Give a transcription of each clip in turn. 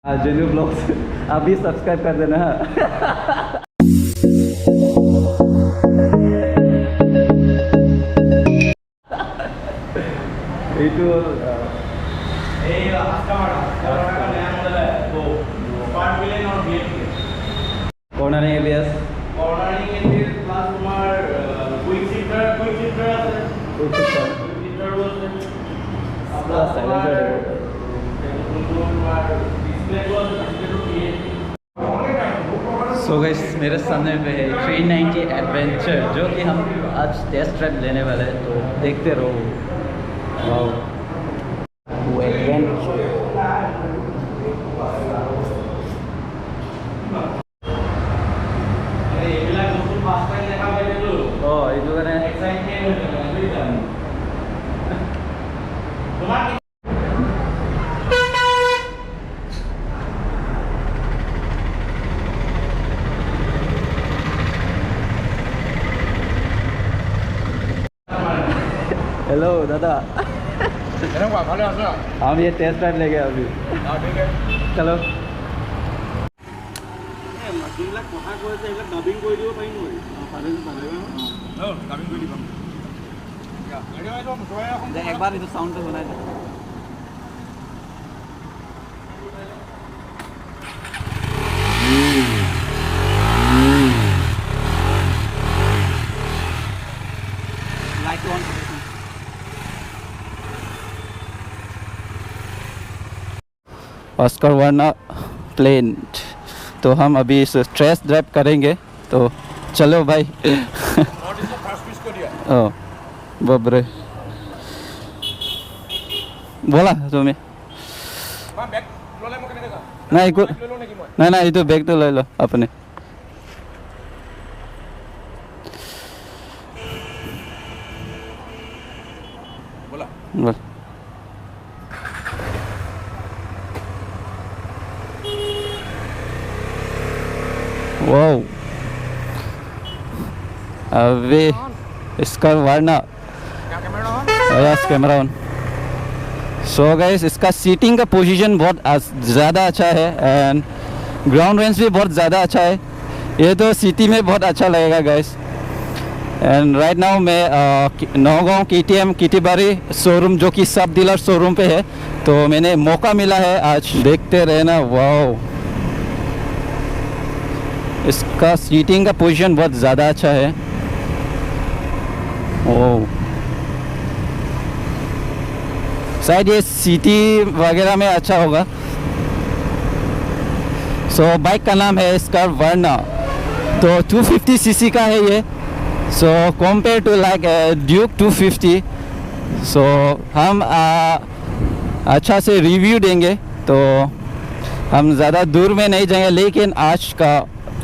जेन्यू blogs आप भी subscribe कर देना। itu cornering ABS plus তোমার কুইক শিফটার আছে कुछ শিফটার আছে plus silencer তোমার ডিসপ্লে আছে सो गाइस मेरे सामने पे है 390 एडवेंचर जो कि हम आज टेस्ट ड्राइव लेने वाले हैं, तो देखते रहो। वाओ वो एडवेंचर itu kan हेलो दादा, हम ये टेस्ट ड्राइव ले गए अभी। चलो एक बार इधर साउंड तो सुना है। लाइट ऑन ऑस्कर वर्ना प्लेन। तो हम अभी इस टेस्ट ड्राइव करेंगे, तो चलो भाई। ओ बापरे, बोला तुम्हें नहीं कुछ नहीं ये तो बैग तो ले लो अपने। बोल वाओ अभी इसका Varna yes camera on. So guys इसका सीटिंग का पोजीशन बहुत ज़्यादा अच्छा है एंड ग्राउंड रेंज भी बहुत ज़्यादा अच्छा है। ये तो सिटी में बहुत अच्छा लगेगा गाइस। एंड राइट नाउ मैं नौगांव KTM किटीबारी शोरूम जो कि सब डीलर शोरूम पे है, तो मैंने मौका मिला है आज। देखते रहना। वाओ इसका सीटिंग का पोजीशन बहुत ज़्यादा अच्छा है। ओह शायद ये सिटी वगैरह में अच्छा होगा। सो बाइक का नाम है इसका वर्ना, तो 250 सीसी का है ये। So compare to like Duke 250। सो हम अच्छा से रिव्यू देंगे, तो हम ज़्यादा दूर में नहीं जाएंगे, लेकिन आज का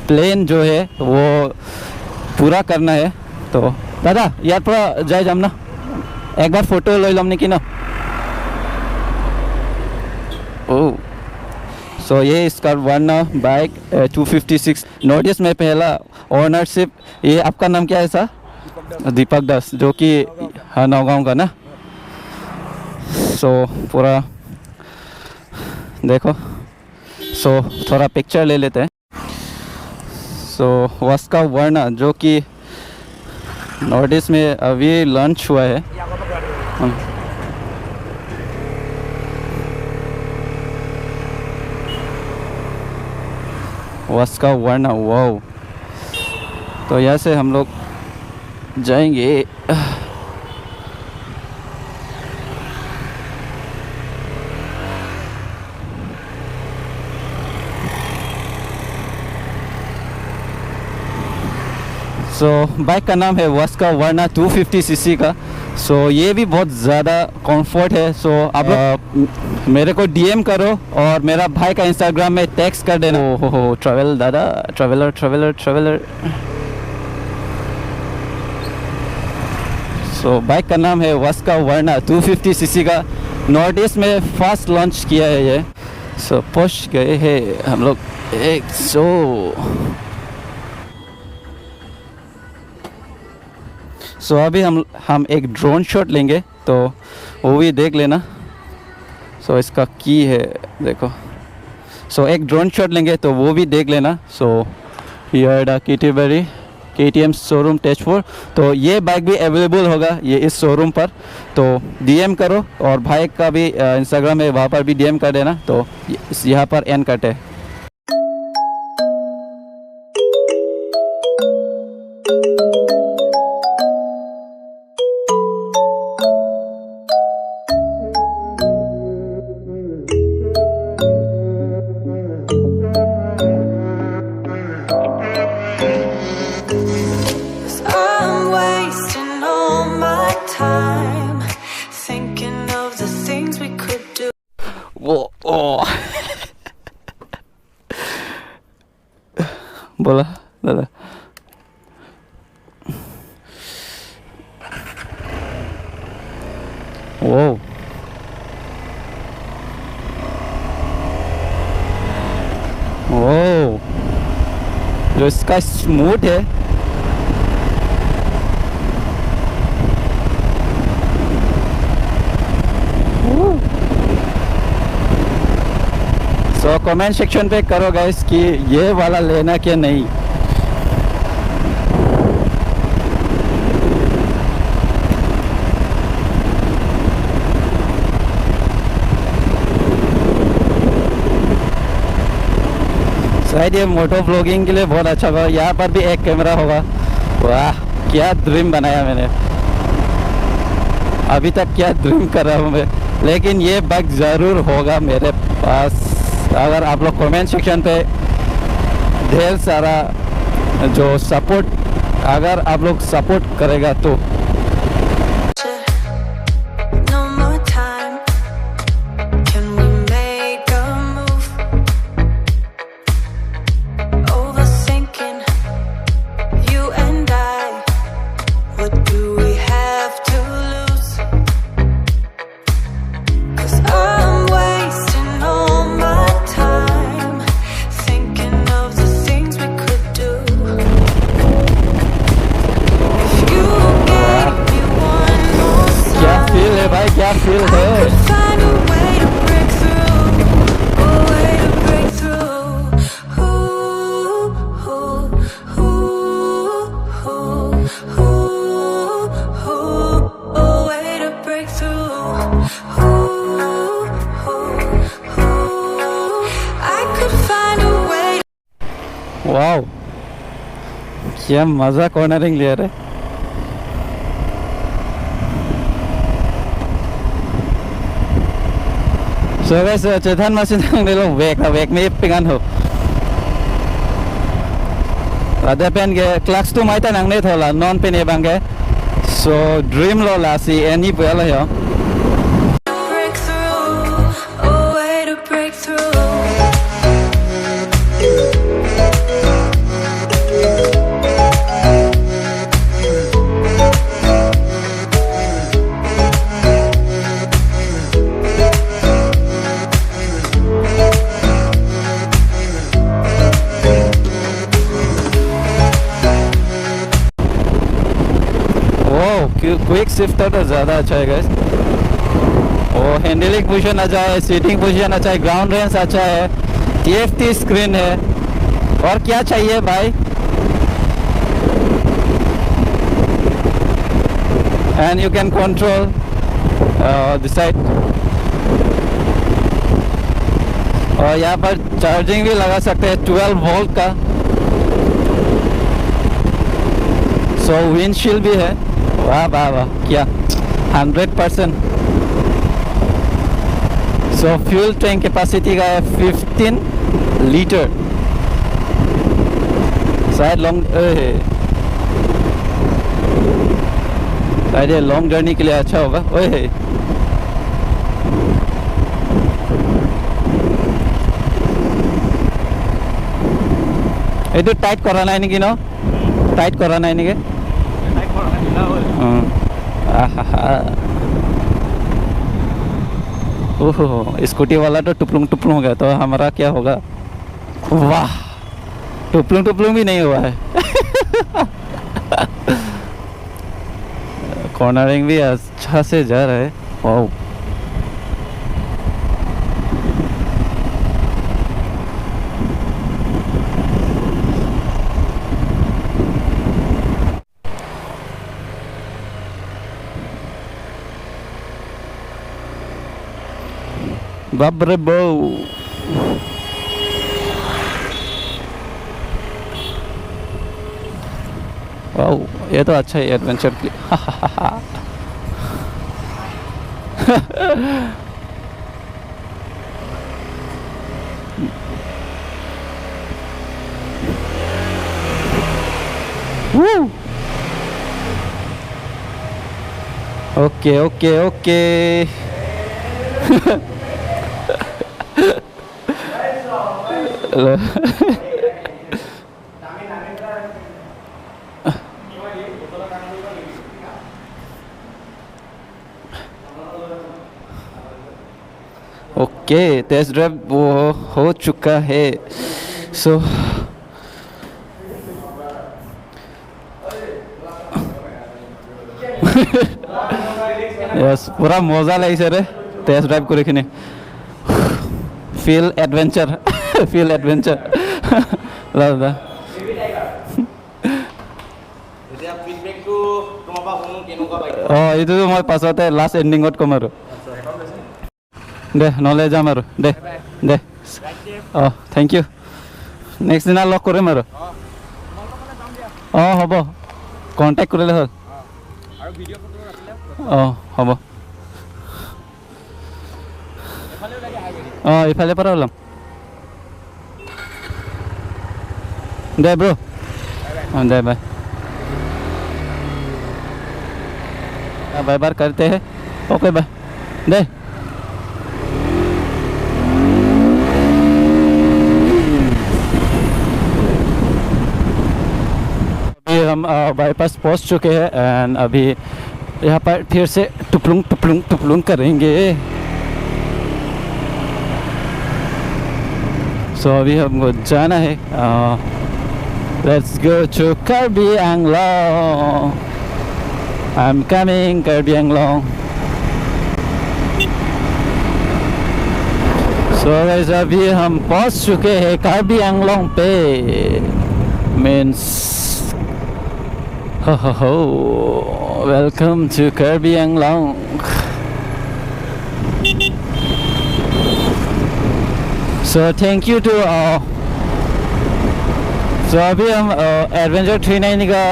प्लेन जो है वो पूरा करना है। तो दादा यार पूरा जाए जामना एक बार फोटो ले लो हमने की ना। ओह सो ये इसका वर्ना बाइक 256 नॉर्थ ईस्ट में पहला ओनरशिप। ये आपका नाम क्या है सर? दीपक दास, जो कि नौगांव का ना। सो पूरा देखो। सो थोड़ा पिक्चर ले लेते हैं। सो वस्का वर्ना जो कि नॉर्थ ईस्ट में अभी लॉन्च हुआ है। वस्का वर्ना वाओ। तो यहाँ से हम लोग जाएंगे। सो बाइक का नाम है वस्का वर्ना 250 सीसी का। सो ये भी बहुत ज़्यादा कंफर्ट है। सो आप मेरे को DM करो और मेरा भाई का इंस्टाग्राम में टेक्स्ट कर देना। हो ट्रैवल दादा, ट्रैवलर। सो बाइक का नाम है वस्का वर्ना 250 सीसी का। नॉर्थ ईस्ट में फर्स्ट लॉन्च किया है ये। सो पहुंच गए हैं हम लोग। सो अभी हम एक ड्रोन शॉट लेंगे, तो वो भी देख लेना। सो इसका की है देखो। सो एक ड्रोन शॉट लेंगे तो वो भी देख लेना. So here the KTBerry KTM showroom Tezpur. तो ये बाइक भी अवेलेबल होगा ये इस शोरूम पर. तो DM करो और भाई का भी इंस्टाग्राम है वहाँ पर भी DM कर देना. तो यहाँ पर एंड करते हैं. I'm wasting all my time thinking of the things we could do. वो ओ बोला दादा. वो ओ जो इसका स्मूथ है. सो कमेंट सेक्शन पे करो गाइस कि ये वाला लेना क्या नहीं. शायद ये मोटो व्लॉगिंग के लिए बहुत अच्छा होगा. यहाँ पर भी एक कैमरा होगा. वाह क्या ड्रीम बनाया मैंने. अभी तक क्या ड्रीम कर रहा हूँ मैं. लेकिन ये बाइक ज़रूर होगा मेरे पास अगर आप लोग कमेंट सेक्शन पे ढेर सारा जो सपोर्ट अगर आप लोग सपोर्ट करेगा तो. No more time. Can we make a move? Overthinking, you and I. What do we have to lose? 'Cause I'm wasting all my time thinking of the things we could do. If you gave me one more क्या sign, feel है भाई क्या feel I है. could find a way to break through, a way to break through. Ooh, ooh, ooh, ooh, ooh, a way to break through. Ooh, ooh, ooh, I could find a way. Wow क्या मज़ा cornering ले रहे. So guys, Chetan masih nang nilong wake me pingan ho. Ada pen ge class tu mai ta nang ne thola non pen e bang ge. So dream lo la si any pela yo. Break through, a way to break through. Quick shifter तो ज़्यादा अच्छा है guys. और handling position अच्छा है, seating position अच्छा है, ground range अच्छा है, TFT स्क्रीन है. और क्या चाहिए भाई. And you can control the side. और यहाँ पर चार्जिंग भी लगा सकते हैं 12 वोल्ट का. सो विंडशील्ड भी है. वाह वाह वाह क्या 100%. सो फ्यूल टैंक कैपेसिटी का है 15 लीटर. शायद शायद ये लॉन्ग जर्नी के लिए अच्छा होगा. ओए ये तो टाइट कराना है नहीं नो. टाइट कराना है नहीं के. ओहो स्कूटी वाला तो टुपलुंग टुपलुंग हो गया. तो हमारा क्या होगा. वाह टुपलुंग टुपलुंग भी नहीं हुआ है. कॉर्नरिंग भी अच्छा से जा रहा है. वाह. बाप रे बो। वाओ, ये तो अच्छा है एडवेंचर के लिए। Woo! Okay okay okay. Okay, test drive वो हो चुका है। सो यस, पूरा मजा लागिছে रे टेस्ट ड्राइव কৰি কিনে। Feel adventure. Feel adventure. দাদা এতিয়া ফিডবেকটো তোমাৰ পৰা শুনো কেনেকুৱা পাইছা? এইটো মই পাছতে লাষ্ট এণ্ডিঙত ক'ম আৰু। দে নহ'লে যাম আৰু দে দে। Thank you. নেক্সট দিনা লগ কৰিম আৰু। হ'ব, কণ্টেক্ট কৰিলে হ'ল। আৰু ভিডিঅ' ফটো ৰাখিলে হ'ব। ইফালে পৰা ওলাম দে ব্ৰ। दे बाय बाय बार करते हैं। ओके बाय दे। अभी हम बाईपास पहुंच चुके हैं एंड अभी यहाँ पर फिर से टुपलुंग टुपलुंग टुपलुंग करेंगे। सो अभी हमको जाना है। Let's go to Karbi Anglong. I'm coming, Karbi Anglong. So guys, अभी हम पहुंच चुके हैं Karbi Anglong पे। Means ho welcome to Karbi Anglong. So thank you to तो अभी हम एडवेंचर 390 का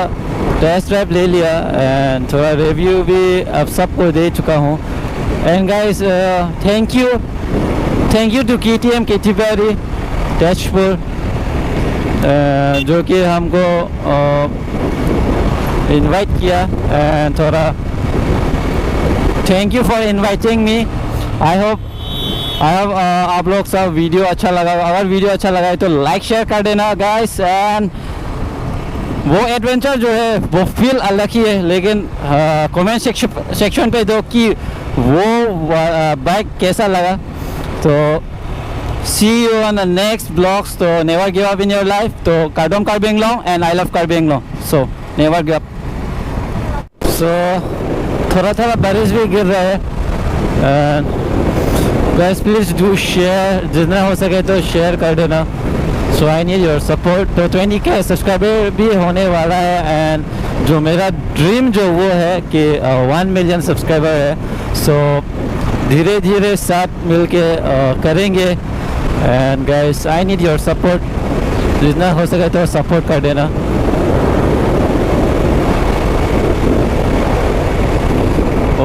टेस्ट ड्राइव ले लिया एंड थोड़ा रिव्यू भी अब सबको दे चुका हूँ। And guys thank you to KTM केटीबारी तेजपुर जो कि हमको इनवाइट किया एंड थोड़ा thank you for inviting me. I hope आप लोग सब वीडियो अच्छा लगा। अगर वीडियो अच्छा लगा है तो लाइक शेयर कर देना गाइस। एंड वो एडवेंचर जो है वो फील अलग ही है, लेकिन कमेंट सेक्शन पे दो कि वो बाइक कैसा लगा। तो see you on the next blogs. तो never give up in your life. तो कार्डोम Karbi Anglong and I love Karbi Anglong. So never give up. So थोड़ा थोड़ा बारिश भी गिर रहा है। गाइस प्लीज डू शेयर, जितना हो सके तो शेयर कर देना। सो आई नीड योर सपोर्ट। तो 20K सब्सक्राइबर भी होने वाला है एंड जो मेरा ड्रीम जो वो है कि 1 मिलियन सब्सक्राइबर है। सो धीरे धीरे साथ मिल के करेंगे। And guys I need your support, जितना हो सके तो सपोर्ट कर देना।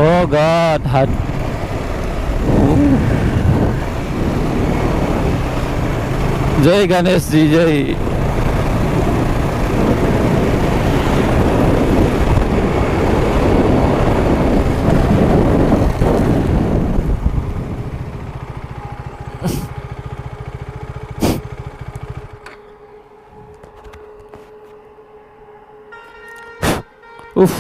ओह गॉड हाथ जय गणेश जी जय। उफ,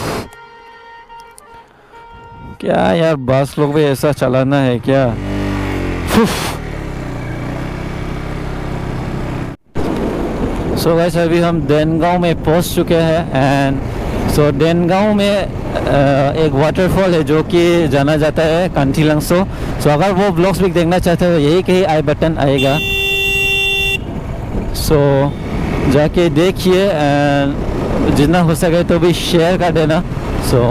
क्या यार बस लोग भी ऐसा चलाना है क्या। सो गाइस अभी हम देनगांव में पहुंच चुके हैं एंड सो देनगांव में एक वाटरफॉल है जो कि जाना जाता है कांटीलंगसो। सो अगर वो ब्लॉग्स भी देखना चाहते हो यही कहीं आई बटन आएगा। सो जाके देखिए एंड जितना हो सके तो भी शेयर कर देना। सो